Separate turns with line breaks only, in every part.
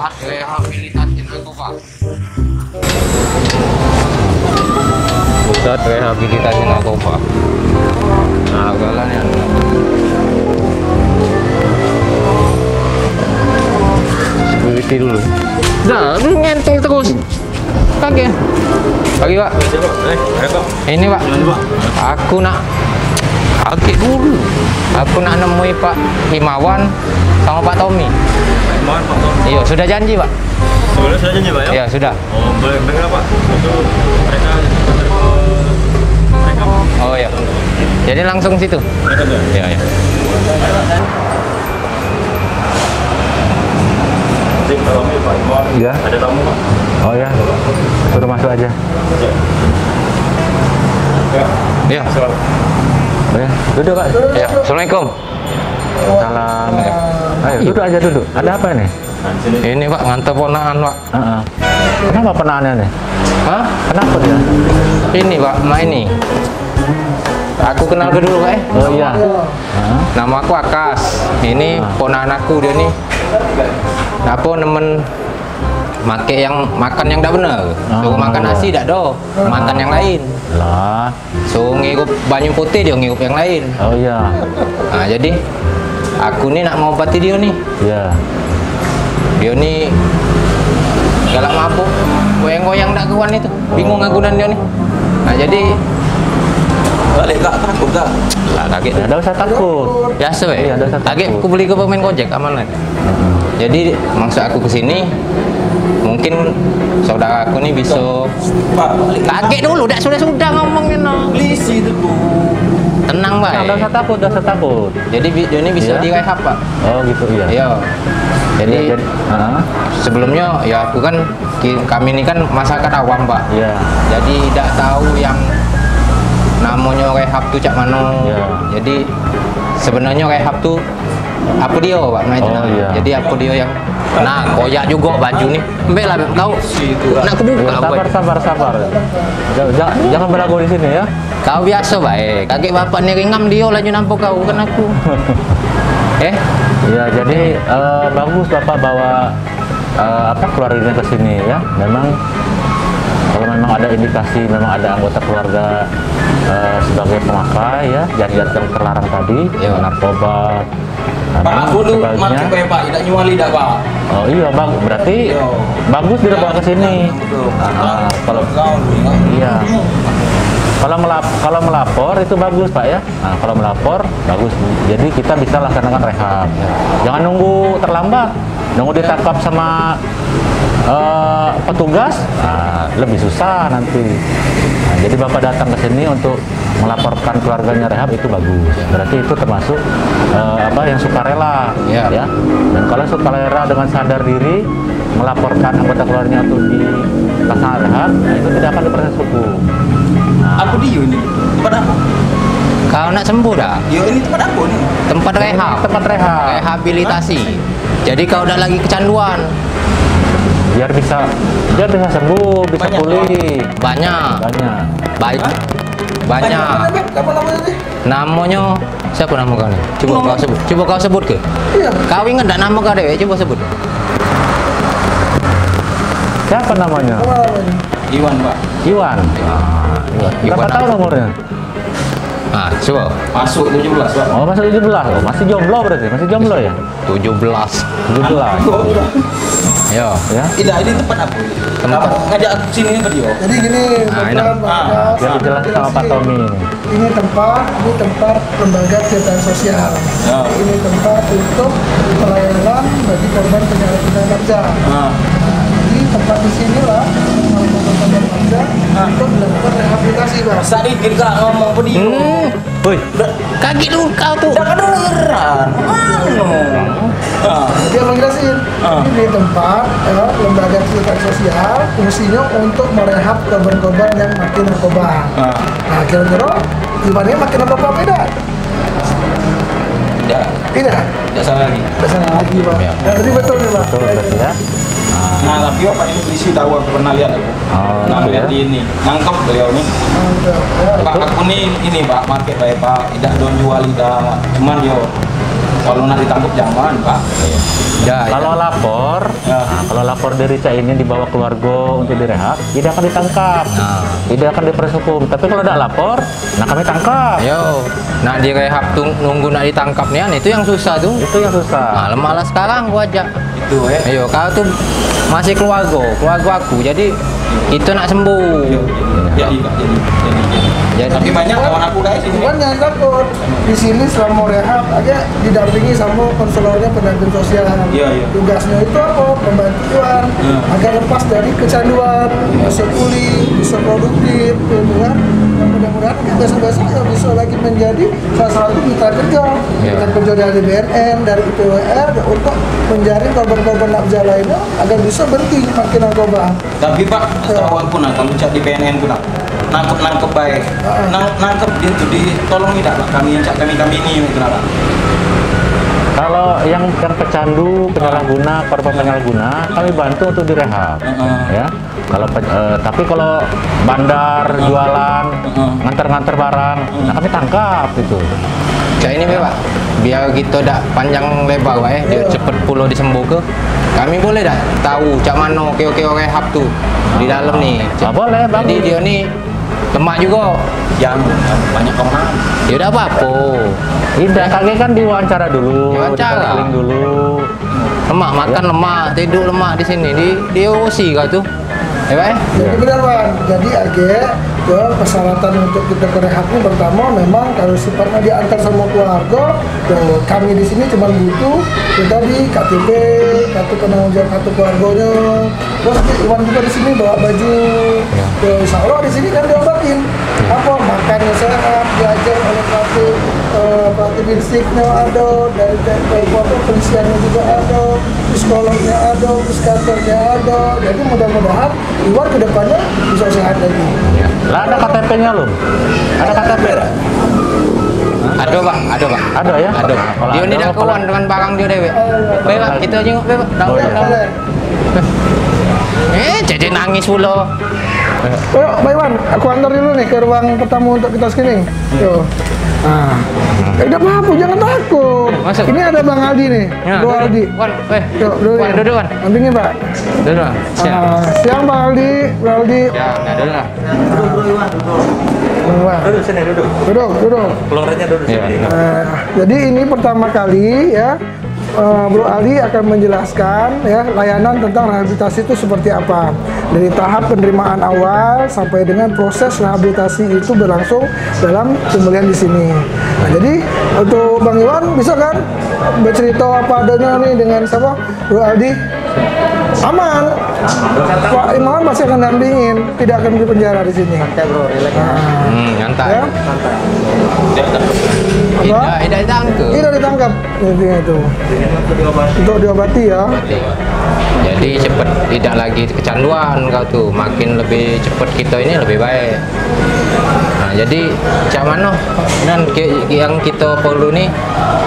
Pusat rehabilitasi narkoba. Pusat rehabilitasi narkoba. Nah, jalannya. Security dulu. Nah, lu ngentel terus. Kaki. Pagi, Pak. Ini, Pak. Aku nak kaki dulu. Aku nak nemui Pak Himawan sama Pak Tommy.
Himawan, Pak Tommy.
Iya, sudah janji, Pak.
Sudah janji, Pak ya?
Iya, sudah.
Oh, boleh dengar, Pak. Untuk mereka
Oh ya. Jadi langsung situ. Iya, ya.
Iya. Ada tamu, Pak.
Oh ya, suruh masuk aja.
Iya.
Oh ya, duduk Pak.
Ya, assalamualaikum.
Salam. Ayo duduk aja duduk. Ada apa nih?
Ini Pak ngantar ponakan Pak.
Kenapa penahannya nih?
Hah?
Kenapa dia?
Ini Pak, ini. Aku kenal dulu Pak.
Oh iya.
Nama aku Akas. Ini ponakan aku dia nih. Aku nemen make yang makan yang tidak benar. Suruh makan nasi tidak do, makan yang lain.
Lah.
Suruh ngirup banyu putih dia ngirup yang lain.
Oh iya.
Nah jadi aku nih nak mau obati dia nih.
Iya.
Dia nih galak mabuk, goyang-goyang tak kawan itu. Bingung aku dan dia nih. Nah jadi
balik Kak, takut Kak.
lah kaget.
Ada usah takut.
Biasa ya.
Iya, ada usah
Kaget
takut.
aku beli ke pemain Gojek aman lah. Jadi maksud aku kesini mungkin saudara aku nih bisa
Pak, balik.
kaget dulu, sudah ngomongin no.
Polisi itu, Bu.
Tenang Pak.
Ada usah takut, ada usah takut.
Jadi dia ini bisa
Iya.
direhab Pak.
Oh gitu iya.
Iya. Jadi
Heeh.
sebelumnya ya aku kan kami ini kan masyarakat awam Pak.
Iya.
Jadi tidak tahu yang namanya rehab tuh cak mana.
Iya.
Jadi sebenarnya rehab tuh apa dia Pak? Nah, itu
Oh,
nah.
iya.
Jadi apa dia yang koyak juga baju nih. Mbak lah kau. Nak aku buka
Sabar,
Pak.
sabar. Jangan belagu di sini ya.
Kau biasa baik. Kakek bapak nih ringam dia lagi nampok kau kan aku.
Iya, jadi bagus Bapak bawa keluarganya ke sini ya. Memang kalau memang ada indikasi memang ada anggota keluarga sebagai pemakai ya, zat-zat yang terlarang tadi,
Iya.
narkoba,
Pak, aku tuh
sebagainya.
makin kayak Pak, tidak nyual lidah Pak.
Oh iya, Bang. Berarti
Iya.
bagus dibawa ke sini. Kalau iya. Kalau melapor itu bagus Pak ya. Nah, kalau melapor bagus. Jadi kita bisa laksanakan rehab. Jangan nunggu terlambat. Nunggu ditangkap sama petugas, lebih susah nanti. Nah, jadi Bapak datang ke sini untuk melaporkan keluarganya rehab itu bagus. Berarti itu termasuk yang sukarela,
Iya.
ya. Dan kalau sukarela dengan sadar diri melaporkan anggota keluarganya untuk dilaksanakan rehab, nah itu tidak akan diproses hukum.
Aku di ini, tempat aku.
Kau nak sembuh dah?
Yo ini tempat aku nih.
Tempat rehab.
Tempat rehab.
Rehabilitasi. Jadi kau udah lagi kecanduan.
Biar bisa sembuh, bisa
Banyak,
pulih.
Banyak.
Banyak.
Banyak.
Kapan namanya nih?
Namanya siapa nama kau nih? Coba kau sebut ke.
Iya.
Kau ingat tak nama kau deh? Coba sebut.
Siapa namanya?
Iwan Pak.
Iwan. Berapa
Iwan
tahun umurnya?
Ah, coba.
Masuk 17 Pak.
Oh, masih 17. Oh, masih jomblo berarti. Masih jomblo ya?
17.
17.
Yo.
Ya.
Tidak, ini tempat aku.
Tempat.
Ngajak aku sini ke dia.
Jadi gini,
enak.
Biar dijelaskan sama Pak Tommy ini.
ini tempat lembaga kegiatan sosial.
Ya.
Ini tempat untuk pelayanan bagi korban penyalahgunaan narkoba. Jadi tempat di sinilah korban narkoba untuk melakukan rehabilitasi, Pak.
Sedikit Kak ngomong ke dia.
Woi. Kaget dulu kau tuh.
Jangan dengeran.
Jadi yang menjelasin, ini tempat lembaga kegiatan sosial fungsinya untuk merehab korban-korban yang makin narkoba. Nah, kira-kira gimana makin narkoba tidak?
Tidak,
Tidak.
tidak salah lagi.
Tidak salah lagi, Pak.
Ya.
Jadi betul nih, Pak.
Betul berarti ya.
Nah, tapi Pak ini polisi tahu aku pernah lihat aku.
Oh,
Nah,
gitu
lihat
ya.
di ini. Nangkep beliau nih.
Mantap. Ya.
Pak, aku nih ini Pak, market baik Pak. Tidak don jual lidah. Cuman yo kalau nak ditangkap jangan Pak.
Ya.
Kalau lapor,
Ya.
kalau lapor dari ini dibawa keluarga untuk direhab, tidak akan ditangkap, tidak akan diproses hukum. Tapi kalau tidak lapor, nah kami tangkap.
Yo, nak direhab tuh nunggu nak ditangkap nih, itu yang susah tuh.
Itu yang susah.
Nah, malah sekarang gua ajak.
Itu ya.
Ayo, kau tuh masih keluarga aku. Jadi itu nak sembuh.
Jadi. Tapi banyak kawan aku guys ini.
Cuman jangan takut, di sini selama rehab aja didampingi sama konselornya pendamping sosial.
Iya.
Tugasnya itu apa? Membantu Iwan agar lepas dari kecanduan, bisa pulih, bisa produktif, gitu kan. Dan mudah-mudahan besok-besok ya bisa lagi menjadi salah satu mitra kerja, mitra kerja dari BNN, dari IPWR untuk menjaring korban-korban narkoba lainnya agar bisa berhenti makin narkoba.
Tapi Pak, setahu aku nah kalau cak di BNN pun nangkep baik. Nangkep dia tuh ditolong tidak Pak kami ini kenapa?
Kalau yang pecandu, penyalahguna, korban penyalahguna, kami bantu untuk direhab, ya. Tapi kalau bandar, jualan, nganter-nganter barang, nah kami tangkap itu.
Kayak ini Pak, biar kita dak panjang lebar dia cepet pulau disembuh ke. Kami boleh dak tahu cak mana keo-keo rehab tuh di dalam nih.
Boleh, bagus.
Jadi dia nih lemak juga.
Yang banyak orang.
Ya udah apa-apa.
Tidak, kami kan diwawancara dulu,
Diwawancara.
dikonseling dulu.
Lemak makan lemak, tidur lemak di sini di OC kau tuh. Ya Pak?
Jadi benar Bang, jadi persyaratan untuk kita ke rehab ini pertama memang kalau sifatnya diantar sama keluarga, kami di sini cuma butuh kita di KTP, kartu penanggung jawab kartu keluarganya. Terus Iwan juga di sini bawa baju. Ya, insya Allah di sini kan diobatin. Apa makannya sehat, diajar oleh pelatih fisiknya ada, dari polisiannya juga ada, psikolognya ada, psikiaternya ada. Jadi mudah-mudahan Iwan kedepannya bisa sehat lagi.
Lah ada KTP-nya loh. Ada KTP.
Ada Pak.
Ada ya?
Ada.
Kalau
Dia
ada,
ini dah
kalau-
kawan dengan barang dia dewe. Pak, kita jenguk Pak.
Boleh.
Jadi nangis pula.
Yuk, Pak Iwan, aku antar dulu nih ke ruang pertama untuk kita screening. Yuk. Nah, udah apa-apa, jangan takut.
Masuk.
Ini ada Bang Aldi nih, Bro Aldi.
Wan,
Yuk, dulu
Wan, duduk Wan.
Sampingnya Pak.
Duduk Wan. Siap.
Siang Bang Aldi, Bro Aldi.
Ya, nah duduk lah.
Bang.
Duduk sini, duduk.
Duduk.
Keluarnya duduk sini.
Jadi ini pertama kali ya, Bro Aldi akan menjelaskan ya layanan tentang rehabilitasi itu seperti apa, dari tahap penerimaan awal sampai dengan proses rehabilitasi itu berlangsung dalam pemulihan di sini. Nah, jadi untuk Bang Iwan bisa kan bercerita apa adanya nih dengan siapa, Bro Aldi? Aman. Pak Iwan pasti akan dampingin, tidak akan di penjara di sini.
Santai bro, relax.
Nyantai.
Ya. Apa?
Tidak ditangkap.
Tidak ditangkap intinya itu. Untuk diobati ya.
Jadi cepat tidak lagi kecanduan kau tuh, makin lebih cepat kita ini lebih baik. Nah, jadi cak mana dan yang kita perlu nih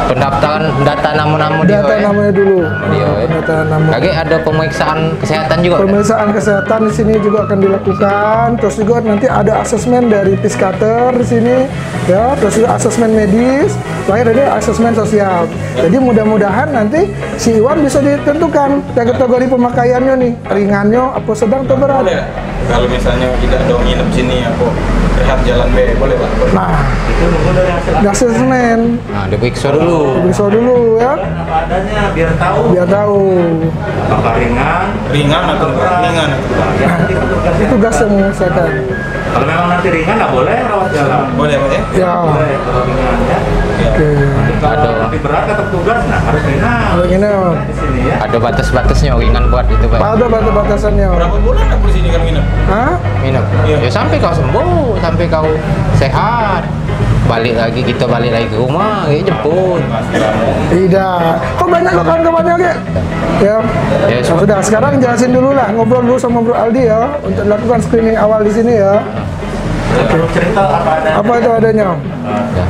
pendaftaran data nama-nama dia.
Data namanya dulu.
Dia.
Data nama.
Lagi ada pemeriksaan kesehatan juga.
Pemeriksaan kesehatan di sini juga akan dilakukan. Terus juga nanti ada asesmen dari psikiater di sini, ya. Terus juga asesmen medis. Terakhir ada asesmen sosial. Jadi mudah-mudahan nanti si Iwan bisa ditentukan kategori pemakaiannya nih, ringannya, apa sedang atau berat.
Boleh. Kalau misalnya tidak ada nginep sini aku rehat jalan B, boleh Pak?
Nah, ada asesmen.
Nah, diperiksa dulu.
Bisa dulu ya,
Apa adanya biar tahu.
biar tahu.
Apakah ringan?
Ringan atau enggak? Ringan.
Ya, nanti petugasnya
Itu tugas yang menyelesaikan.
Kalau memang nanti ringan nggak boleh rawat jalan.
Boleh Pak ya?
Ya,
Boleh kalau ringan ya.
oke.
Kalau nanti berat kata petugas, nah harus ringan.
Kalau gini,
Di sini ya.
Ada batas-batasnya ringan berat itu, Pak.
ada batasannya.
Berapa bulan aku di sini kan nginep?
Hah?
Minum.
Iya.
Ya sampai kau sembuh, sampai kau sehat. Balik lagi ke rumah, jemput.
Tidak. Kok banyak lo kawan-kawannya Ge? Ya.
Ya,
Sudah, sekarang jelasin dulu lah, ngobrol dulu sama Bro Aldi ya untuk lakukan screening awal di sini ya.
Perlu cerita apa adanya.
Apa itu adanya?
Ya.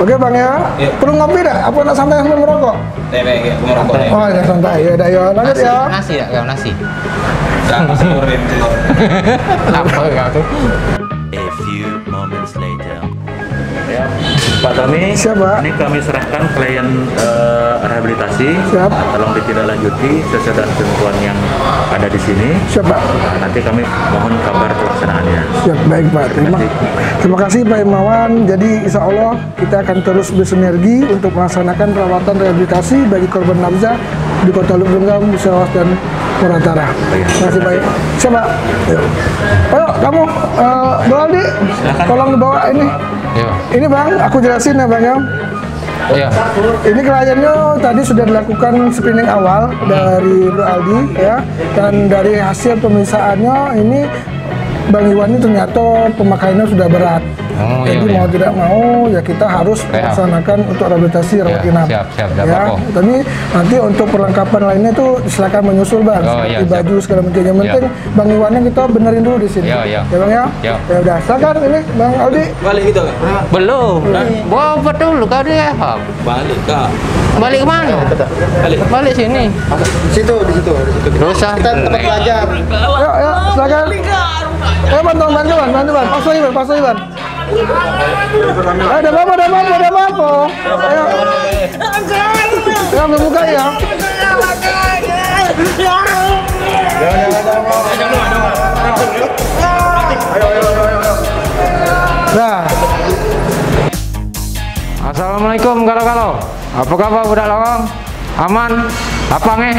Oke Bang ya.
Iya.
Perlu ngopi dah? Apa nak santai sambil merokok?
Tewek ya, aku merokok ya.
Oh ya santai. Ya udah ya, lanjut
Nasi,
ya.
nasi ya, kau nasi.
Jangan seluruhin telur.
Apa kau tuh?
A few moments later.
Ya. Pak Tommy,
Siap, Pak.
ini kami serahkan klien rehabilitasi.
Siap.
Tolong ditindaklanjuti sesuai dengan ketentuan yang ada di sini.
Siap, Pak.
Nanti kami mohon kabar pelaksanaannya.
Siap, baik Pak. Terima kasih Pak Himawan. Jadi insya Allah kita akan terus bersinergi untuk melaksanakan perawatan rehabilitasi bagi korban nafsa di Kota Lumajang, Musyawas dan Muratara. Terima kasih Pak. Siap Pak. Ayo, kamu Bang Aldi, tolong dibawa ini.
Iya.
Ini Bang, aku jelasin ya Bang ya.
Iya.
Ini kliennya tadi sudah dilakukan screening awal dari Bro Aldi ya, dan dari hasil pemeriksaannya ini Bang Iwan ini ternyata pemakaiannya sudah berat.
Oh,
Jadi
iya,
mau
iya.
tidak mau ya kita harus melaksanakan untuk rehabilitasi rawat
Ya,
inap.
siap, tidak
Ya,
apa-apa.
tapi nanti untuk perlengkapan lainnya itu silakan menyusul Bang,
Oh,
seperti
iya,
baju segala macam. Yang
Ya.
penting Bang Iwannya kita benerin dulu di sini.
Ya, ya.
Ya Bang ya.
Ya.
Ya udah, silakan ini Bang Aldi.
Balik gitu kan?
Belum. Bawa betul kau dia.
Balik kak.
Balik kemana?
Balik.
Balik sini.
Di situ.
Dosa.
Ayo, silakan. Bantu Ban. Pas lagi Ban. Ada apa? Ayo. Ya, membuka ya. Nah,
Assalamualaikum kalau. Apa kabar budak lorong? Aman? Apa ngeh?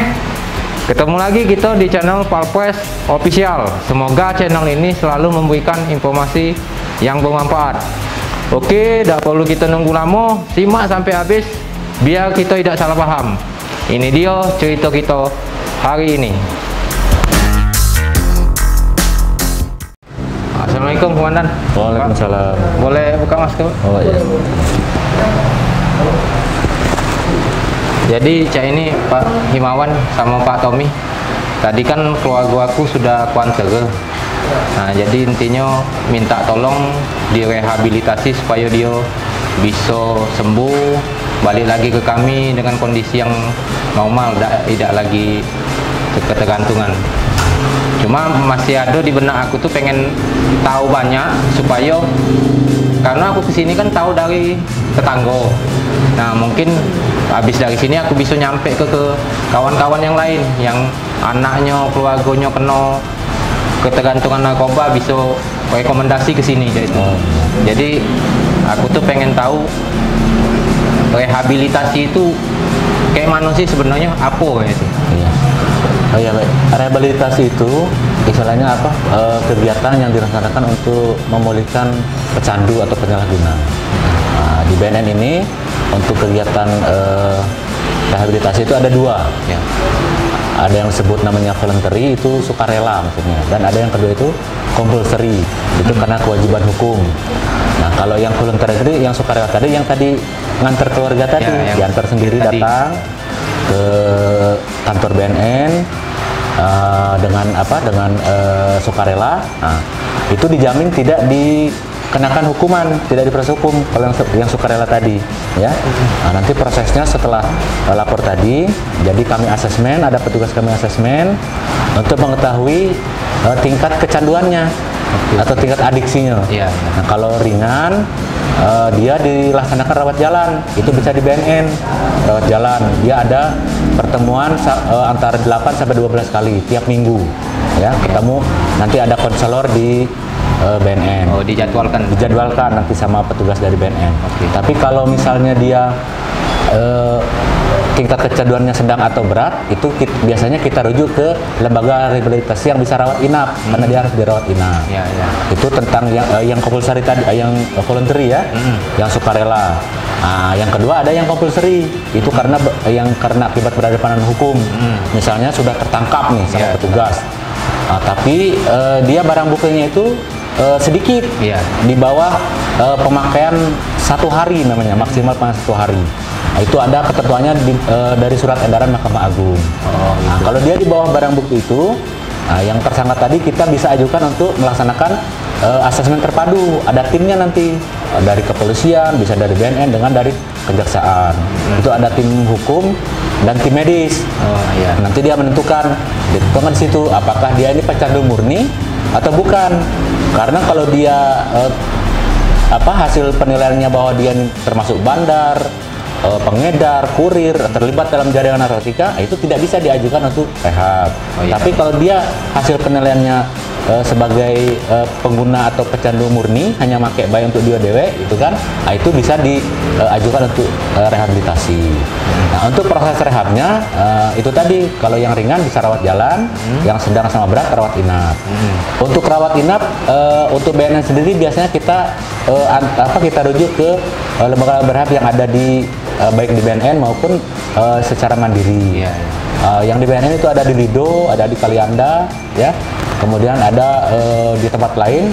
Ketemu lagi kita di channel Palpres Official. Semoga channel ini selalu memberikan informasi yang bermanfaat. Oke, tidak perlu kita nunggu lama, simak sampai habis biar kita tidak salah paham. Ini dia cerita kita hari ini. Assalamualaikum Komandan.
Waalaikumsalam.
Boleh buka masker?
Oh iya.
Jadi cak ini Pak Himawan sama Pak Tommy. Tadi kan keluarga aku sudah kuanter. Nah, jadi intinya minta tolong direhabilitasi supaya dia bisa sembuh, balik lagi ke kami dengan kondisi yang normal, tidak lagi ketergantungan. Cuma masih ada di benak aku tuh pengen tahu banyak supaya, karena aku kesini kan tahu dari tetangga. Nah, mungkin habis dari sini aku bisa nyampe ke kawan-kawan yang lain yang anaknya, keluarganya kena ketergantungan narkoba, bisa rekomendasi ke sini gitu. Jadi aku tuh pengen tahu rehabilitasi itu kayak mana sih sebenarnya, apa gitu.
Iya. Oh iya, baik. Rehabilitasi itu istilahnya apa? Kegiatan yang dilaksanakan untuk memulihkan pecandu atau penyalahguna. Nah, di BNN ini untuk kegiatan rehabilitasi itu ada dua.
Ya.
Ada yang disebut namanya voluntary, itu sukarela maksudnya, dan ada yang kedua itu compulsory, itu karena kewajiban hukum. Nah, kalau yang voluntary tadi, yang sukarela tadi, yang tadi nganter keluarga tadi,
Ya, yang
diantar sendiri
tadi.
datang ke kantor BNN dengan apa? Dengan sukarela. Nah, itu dijamin tidak dikenakan hukuman, tidak diproses hukum kalau yang sukarela tadi, ya. Nah, nanti prosesnya setelah lapor tadi, jadi kami asesmen, ada petugas kami asesmen untuk mengetahui tingkat kecanduannya atau tingkat adiksinya.
Iya.
Nah, kalau ringan, dia dilaksanakan rawat jalan, itu bisa di BNN rawat jalan. Dia ada pertemuan antara 8 sampai 12 kali tiap minggu, ya. Ketemu, nanti ada konselor di BNN.
Oh, dijadwalkan.
Dijadwalkan nanti sama petugas dari BNN.
Oke.
Tapi kalau misalnya dia tingkat kecanduannya sedang atau berat, itu biasanya kita rujuk ke lembaga rehabilitasi yang bisa rawat inap, karena dia harus dirawat inap.
Ya, ya.
Itu tentang yang compulsory tadi, yang voluntary ya, yang sukarela. Nah, yang kedua ada yang compulsory, itu karena akibat berhadapan dengan hukum. Misalnya sudah tertangkap nih sama
Ya.
petugas. Nah, tapi dia barang buktinya itu sedikit,
Iya.
di bawah pemakaian 1 hari namanya, maksimal 1 hari. Nah, itu ada ketentuannya dari surat edaran Mahkamah Agung. Nah, kalau dia di bawah barang bukti itu, nah, yang tersangka tadi kita bisa ajukan untuk melaksanakan asesmen terpadu. Ada timnya nanti, dari kepolisian, bisa dari BNN, dengan dari kejaksaan. Itu ada tim hukum dan tim medis.
Oh, iya.
Nanti dia menentukan di situ apakah dia ini pecandu murni atau bukan. Karena kalau dia hasil penilaiannya bahwa dia termasuk bandar, pengedar, kurir, terlibat dalam jaringan narkotika, itu tidak bisa diajukan untuk rehab. Tapi kalau dia hasil penilaiannya sebagai pengguna atau pecandu murni, hanya pakai bayi untuk dia dewe, itu kan, itu bisa diajukan untuk rehabilitasi. Nah, untuk proses rehabnya itu tadi, kalau yang ringan bisa rawat jalan, yang sedang sama berat rawat inap. Untuk rawat inap, untuk BNN sendiri biasanya kita kita rujuk ke lembaga berhab yang ada di baik di BNN maupun secara mandiri. Yang di BNN itu ada di Lido, ada di Kalianda, ya. Kemudian ada di tempat lain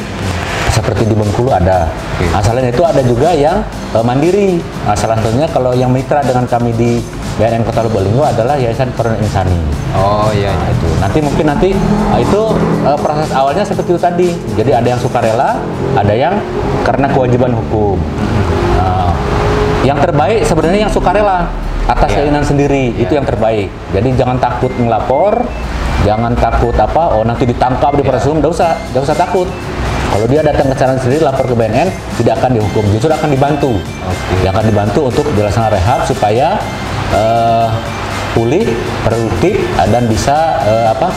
seperti di Bengkulu ada. Selain itu ada juga yang mandiri. Salah satunya kalau yang mitra dengan kami di BNN Kota Lubuk Linggau adalah Yayasan Korban Insani. Itu. Nanti itu proses awalnya seperti itu tadi. Jadi ada yang sukarela, ada yang karena kewajiban hukum. Yang terbaik sebenarnya yang sukarela atas keinginan sendiri, itu yang terbaik. Jadi jangan takut melapor, jangan takut nanti ditangkap, dipersum, enggak usah takut. Kalau dia datang ke sana sendiri lapor ke BNN, tidak akan dihukum, justru akan dibantu. Yang akan dibantu untuk dilaksanakan rehab supaya pulih, produktif, dan bisa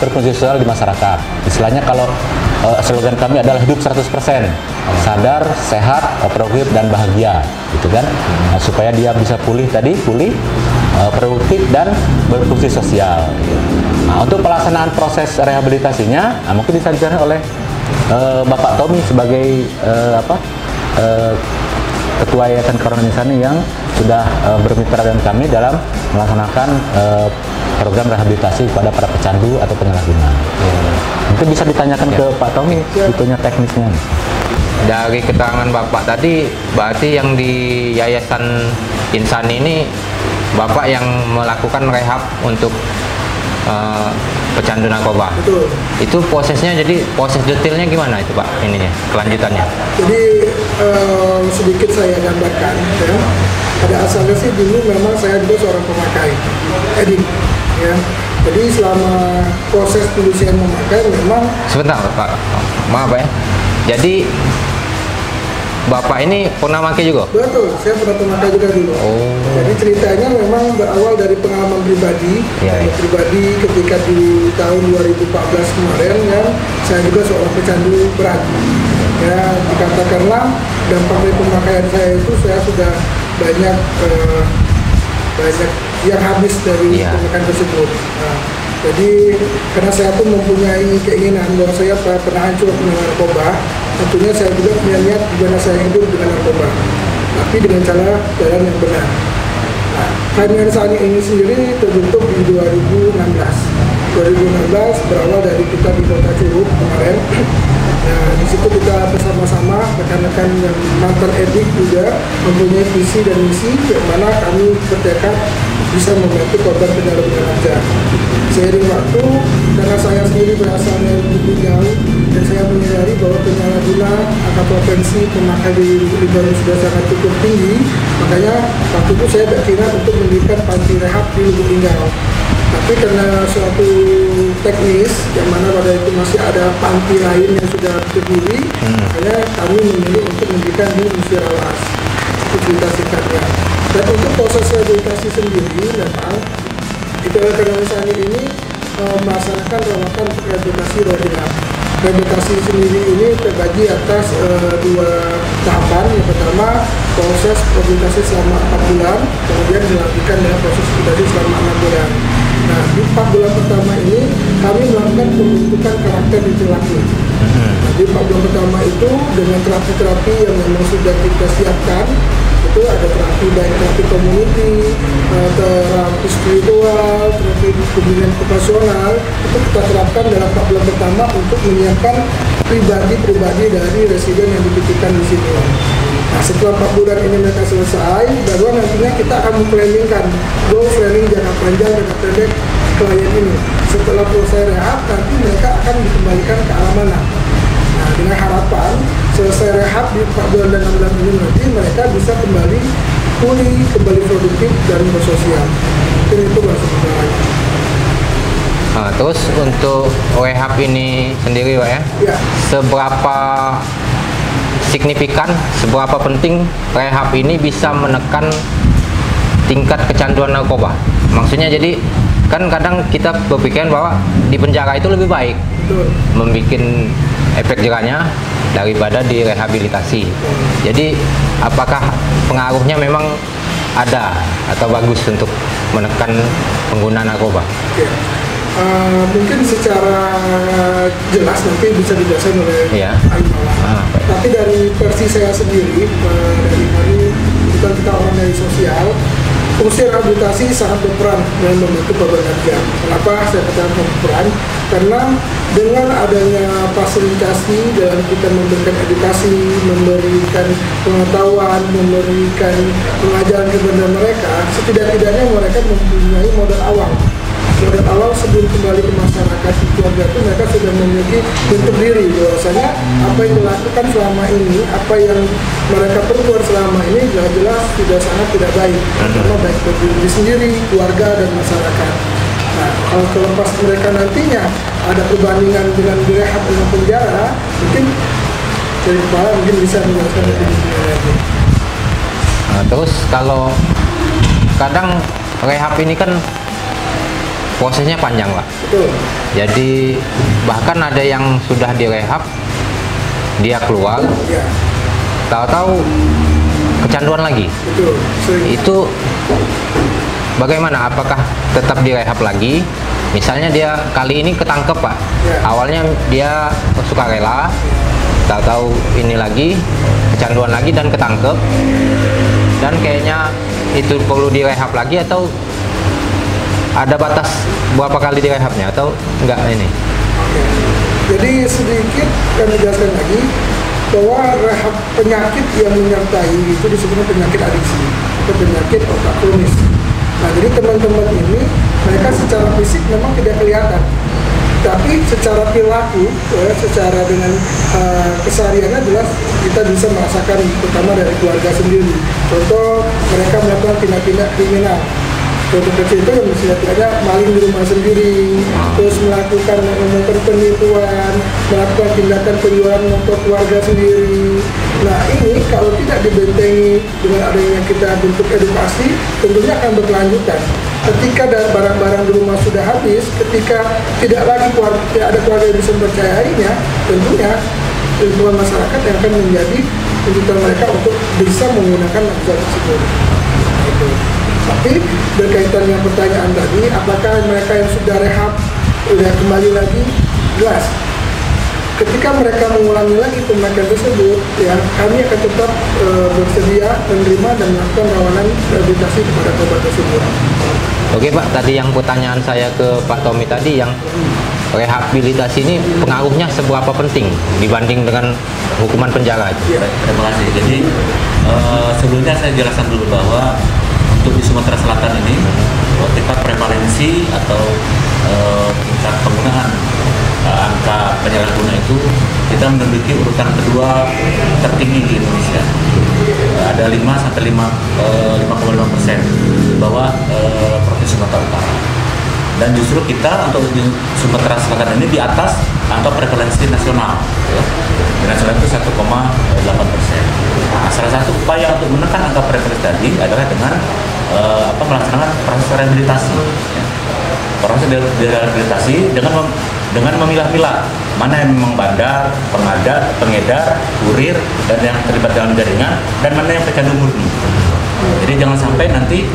berfungsi sosial di masyarakat. Istilahnya kalau slogan kami adalah hidup 100%, sadar, sehat, produktif, dan bahagia, gitu kan? Nah, supaya dia bisa pulih, produktif, dan berfungsi sosial. Nah, untuk pelaksanaan proses rehabilitasinya, mungkin bisa dijelaskan oleh Bapak Tommy sebagai Ketua Yayasan Korban Insani yang sudah bermitra dengan kami dalam melaksanakan program rehabilitasi kepada para pecandu atau penyalahguna. Mungkin bisa ditanyakan ke Pak Tommy, itunya teknisnya.
Dari keterangan Bapak tadi, berarti yang di Yayasan Insani ini Bapak yang melakukan rehab untuk pecandu narkoba.
Betul.
Itu prosesnya, jadi proses detailnya gimana itu Pak? Ininya, kelanjutannya.
Jadi sedikit saya gambarkan, ya. Pada asalnya sih dulu memang saya juga seorang pemakai edik, ya. Jadi selama proses penyelesaian memakai memang.
Sebentar Pak, maaf Pak ya. Jadi Bapak ini pernah pakai juga?
Betul, saya pernah memakai juga dulu. Jadi ceritanya memang berawal dari pengalaman pribadi. Pribadi ketika di tahun 2014 kemarin, kan, saya juga seorang pecandu berat. Ya, dikatakanlah dampak dari pemakaian saya itu saya sudah banyak yang habis dari pemakaian tersebut. Nah, jadi karena saya pun mempunyai keinginan bahwa saya pernah hancur dengan narkoba, tentunya saya juga punya niat gimana saya hidup dengan narkoba, tapi dengan jalan yang benar. Nah, Kami Insani ini sendiri terbentuk di 2016. 2016 berawal dari kita di Kota Curug kemarin. Nah, di situ kita bersama-sama rekan-rekan yang mantan edik juga mempunyai visi dan misi yang mana kami bertekad bisa membantu korban penyalahgunaan. Seiring waktu, karena saya sendiri berasal dari Lubuk Linggau dan saya menyadari bahwa penyalahguna atau potensi pemakai di Lubuk Linggau sudah sangat cukup tinggi, makanya waktu itu saya berkeinginan untuk mendirikan panti rehab di Lubuk Linggau. Tapi karena suatu teknis yang mana pada itu masih ada panti lain yang sudah berdiri, makanya kami memilih untuk mendirikan di Musyawarah. Itu cerita singkatnya. Dan untuk proses rehabilitasi sendiri memang itu Korban Insani ini melaksanakan rawatan rehabilitasi rodinal. Rehabilitasi sendiri ini terbagi atas dua tahapan. Yang pertama proses rehabilitasi selama 4 bulan, kemudian dilanjutkan dengan proses rehabilitasi selama 6 bulan. Nah, di 4 bulan pertama ini kami melakukan pembentukan karakter di perilaku. Nah, di 4 bulan pertama itu dengan terapi-terapi yang memang sudah kita siapkan, itu ada terapi baik terapi community, terapi spiritual, terapi pembinaan vokasional, itu kita terapkan dalam 4 bulan pertama untuk menyiapkan pribadi-pribadi dari residen yang dititipkan di sini. Nah, setelah 4 bulan ini mereka selesai, baru nantinya kita akan memplanningkan goal planning jangka panjang dan jangka pendek klien ini. Setelah selesai rehab, nanti mereka akan dikembalikan ke alam mana. Nah, dengan harapan selesai rehab di 4 bulan dan 6 bulan ini nanti mereka bisa kembali pulih, kembali produktif dan bersosial. Itu bahasa sebenarnya.
Nah, terus untuk rehab ini sendiri Pak ya?
Ya.
signifikan seberapa penting rehab ini bisa menekan tingkat kecanduan narkoba. Maksudnya jadi kan kadang kita berpikiran bahwa di penjara itu lebih baik, membuat efek jeraknya daripada di rehabilitasi. Jadi apakah pengaruhnya memang ada atau bagus untuk menekan pengguna narkoba?
Mungkin secara jelas nanti bisa dijelaskan oleh Aimala. Tapi dari versi saya sendiri, dari kami kita orang dari sosial, fungsi rehabilitasi sangat berperan dalam membantu pekerja. Kenapa saya katakan berperan? Karena dengan adanya fasilitasi dalam kita memberikan edukasi, memberikan pengetahuan, memberikan pengajaran kepada mereka, setidak-tidaknya mereka mempunyai modal awal. Modal awal sebelum kembali ke masyarakat keluarga itu mereka sudah memiliki bentuk diri bahwasanya apa yang dilakukan selama ini, apa yang mereka perbuat selama ini jelas-jelas sudah sangat tidak baik, karena baik bagi diri sendiri, keluarga dan masyarakat. Nah, kalau terlepas mereka nantinya ada perbandingan dengan direhab dengan penjara, mungkin dari kepala mungkin bisa menjelaskan lebih lagi.
Nah, terus kalau kadang rehab ini kan prosesnya panjang, Pak.
Betul.
Jadi bahkan ada yang sudah direhab, dia keluar,
Ya.
tahu-tahu kecanduan lagi.
Betul.
Itu bagaimana? Apakah tetap direhab lagi? Misalnya dia kali ini ketangkep, Pak.
Ya.
Awalnya dia sukarela, tahu-tahu ini lagi kecanduan lagi dan ketangkep, dan kayaknya itu perlu direhab lagi, atau ada batas berapa kali direhabnya atau enggak ini?
Oke. Jadi sedikit kami jelaskan lagi bahwa rehab penyakit yang menyertai itu disebutnya penyakit adiksi atau penyakit otak kronis. Nah, jadi teman-teman ini mereka secara fisik memang tidak kelihatan, tapi secara perilaku, secara dengan kesehariannya jelas kita bisa merasakan, terutama dari keluarga sendiri. Contoh, mereka melakukan tindak-tindak kriminal. Contoh kecil itu yang misalnya maling di rumah sendiri, terus melakukan penipuan, melakukan tindakan penjualan motor keluarga sendiri. Nah, ini kalau tidak dibentengi dengan adanya kita bentuk edukasi, tentunya akan berkelanjutan. Ketika barang-barang di rumah sudah habis, ketika tidak ada keluarga yang bisa mempercayainya, tentunya lingkungan masyarakat yang akan menjadi tuntutan mereka untuk bisa menggunakan narkoba tersebut. Tapi berkaitan dengan pertanyaan tadi, apakah mereka yang sudah rehab sudah kembali lagi? Jelas. Ketika mereka mengulangi lagi pemakaian tersebut, ya kami akan tetap bersedia menerima dan melakukan rawanan rehabilitasi kepada korban tersebut.
Oke, Pak, tadi yang pertanyaan saya ke Pak Tommy tadi, yang rehabilitasi ini pengaruhnya seberapa penting dibanding dengan hukuman penjara?
Ya, terima kasih. Jadi sebelumnya saya jelaskan dulu bahwa untuk di Sumatera Selatan ini tingkat prevalensi atau tingkat penggunaan angka penyalahguna itu kita menduduki urutan kedua tertinggi di Indonesia. Ada 5 sampai 5,5% di bawah Provinsi Sumatera Utara. Dan justru kita untuk di Sumatera Selatan ini di atas angka prevalensi nasional, ya. Di nasional itu 1,8%. Nah, salah satu upaya untuk menekan angka prevalensi tadi adalah dengan melaksanakan proses rehabilitasi. Ya. Proses rehabilitasi dengan memilah-milah mana yang memang bandar, pengedar, kurir, dan yang terlibat dalam jaringan, dan mana yang pecandu murni. Jadi jangan sampai nanti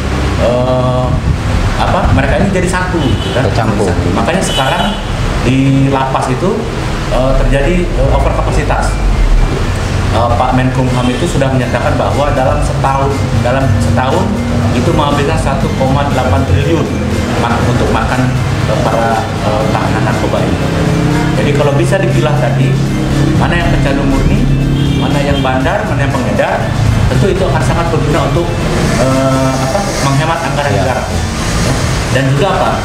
mereka ini jadi satu, gitu kan?
Bercampur.
Makanya sekarang di lapas itu terjadi overkapasitas. Pak Menkumham itu sudah menyatakan bahwa dalam setahun itu menghabiskan 1,8 triliun untuk makan para tahanan narkoba ini. Jadi kalau bisa dipilah tadi, mana yang pecandu murni, mana yang bandar, mana yang pengedar, tentu itu akan sangat berguna untuk menghemat anggaran negara. Dan juga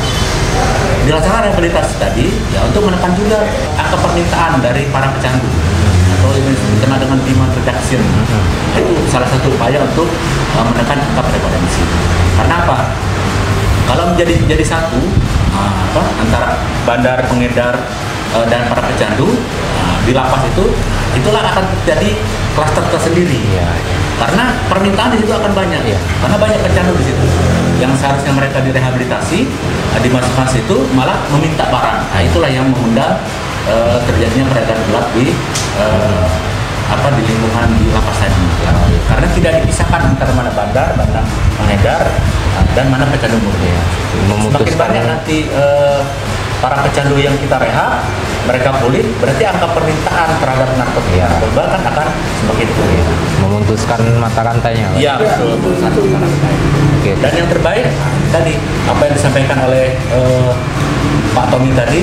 dilaksanakan rehabilitasi tadi ya untuk menekan juga angka permintaan dari para pecandu atau ini dikenal dengan demand reduction. Itu salah satu upaya untuk menekan angka prevalensi. Karena apa? Kalau menjadi satu antara bandar, pengedar dan para pecandu, di lapas itulah akan terjadi klaster tersendiri.
Iya.
Karena permintaan di situ akan banyak,
Iya.
karena banyak pecandu di situ. Yang seharusnya mereka direhabilitasi, dimasukkan situ malah meminta barang. Nah, itulah yang mengundang terjadinya peredaran gelap di di lingkungan di lapas tadi. Karena tidak dipisahkan antara mana bandar, mana pengedar, dan mana pecandu murni. Semakin banyak nanti para pecandu yang kita rehab, mereka pulih, berarti angka permintaan terhadap narkoba kan akan semakin turun.
Memutuskan mata rantainya. Pak.
Iya, betul. Memutuskan mata rantai.
Oke.
Dan yang terbaik tadi apa yang disampaikan oleh Pak Tommy tadi,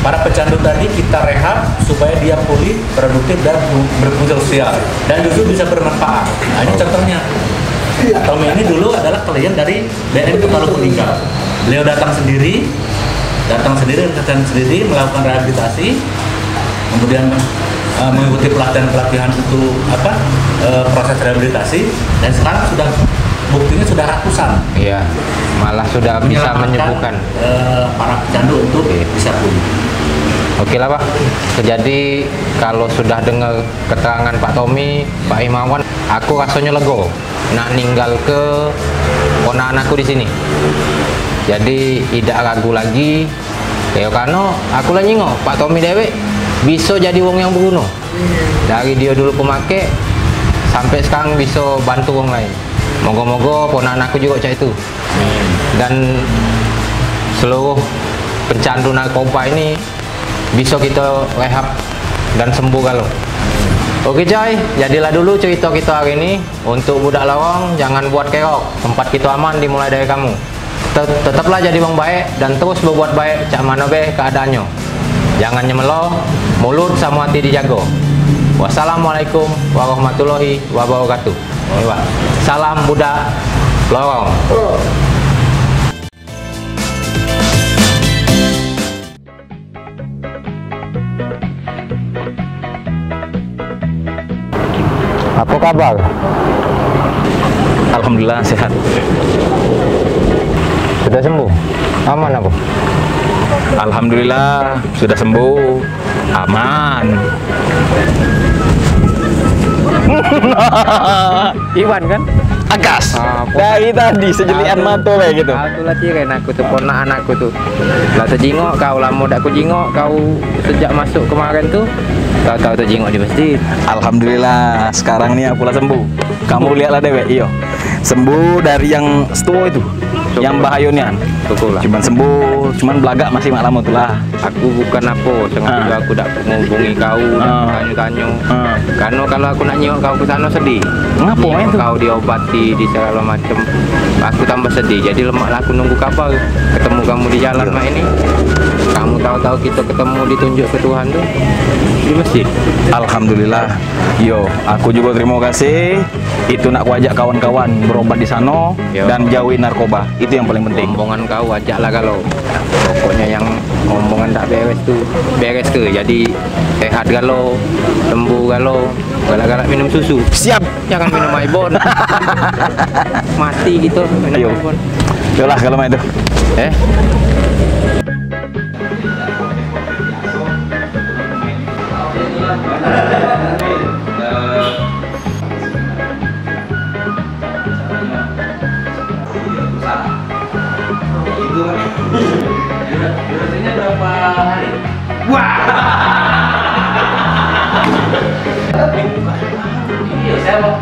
para pecandu tadi kita rehab supaya dia pulih, produktif dan berfungsi sosial dan justru bisa bermanfaat. Nah, ini contohnya. Tommy ini dulu adalah klien dari BNN Kota Lubuk. Beliau datang sendiri melakukan rehabilitasi, kemudian mengikuti pelatihan untuk proses rehabilitasi, dan sekarang buktinya sudah ratusan.
Iya, malah sudah bisa menyembuhkan
para pecandu untuk bisa pulih.
Oke lah Pak. Jadi kalau sudah dengar keterangan Pak Tommy, Pak Imawan, aku rasanya lego nak ninggal ke ponakan aku di sini. Jadi tidak ragu lagi. Ya karena aku lah nyingok Pak Tommy dewek bisa jadi wong yang berguna. Dari dia dulu pemakai sampai sekarang bisa bantu wong lain. Moga-moga ponakan aku juga cak itu. Dan seluruh pencandu narkoba ini bisa kita rehab dan sembuh kalau. Oke coy, jadilah dulu cerita kita hari ini. Untuk budak lawang jangan buat keok, tempat kita aman dimulai dari kamu. Tetaplah jadi wong baik dan terus berbuat baik cak mana be keadaannya. Jangan nyemelo, mulut sama hati dijaga. Wassalamualaikum warahmatullahi wabarakatuh. Salam budak lawang. Apa kabar?
Alhamdulillah sehat.
Sudah sembuh? Aman aku?
Alhamdulillah sudah sembuh, aman.
Iwan kan?
Agas.
Dari
tadi sejelian mata kayak gitu.
Aku lah ciren aku tuh ponakan aku tuh. Lah sejingok kau lama dak ku jingok kau sejak masuk kemarin tuh. Tahu tuh jingok di masjid.
Alhamdulillah sekarang nih aku lah sembuh. Kamu lihatlah dewek, iyo. Sembuh dari yang setua itu, yang bahayanya.
Syukurlah.
Cuman sembuh, cuman belagak masih mak lama tuh lah.
Aku bukan apa, sengaja aku dak menghubungi kau, tanya-tanya. Karena kalau aku nak nyok kau ke sana sedih.
Ngapa main tuh?
Kau diobati di segala macam. Aku tambah sedih. Jadi lemak aku nunggu kabar ketemu kamu di jalan mak ini. Kamu tahu-tahu kita ketemu ditunjuk ke Tuhan tuh di masjid.
Alhamdulillah. Yo, aku juga terima kasih. Itu nak ku ajak kawan-kawan berobat di sana dan jauhin narkoba. Itu yang paling penting.
Omongan kau ajaklah kalau. Pokoknya yang omongan tak beres tuh. Jadi sehat kalau, sembuh kalau, galak-galak minum susu.
Siap.
Jangan minum Ibon. Mati gitu minum Ibon.
Yolah kalau main itu.
Durasinya berapa hari? Iya, saya mau.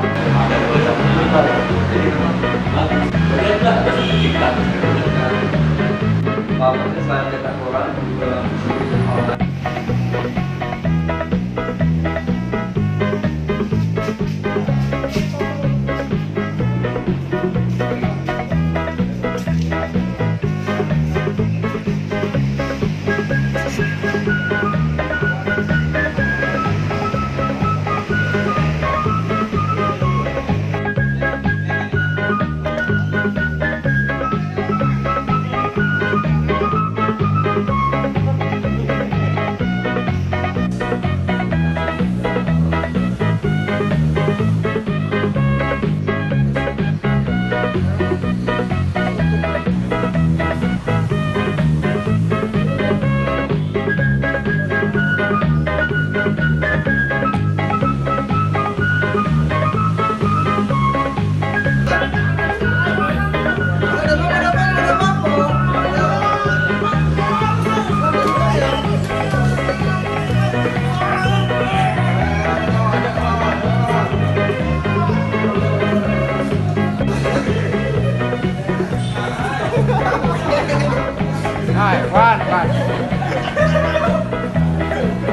Pan.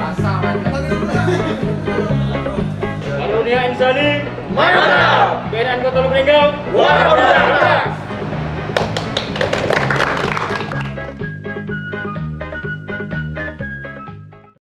Asal
Karunia Insani, mana? BNN Kota Lubuk Linggau,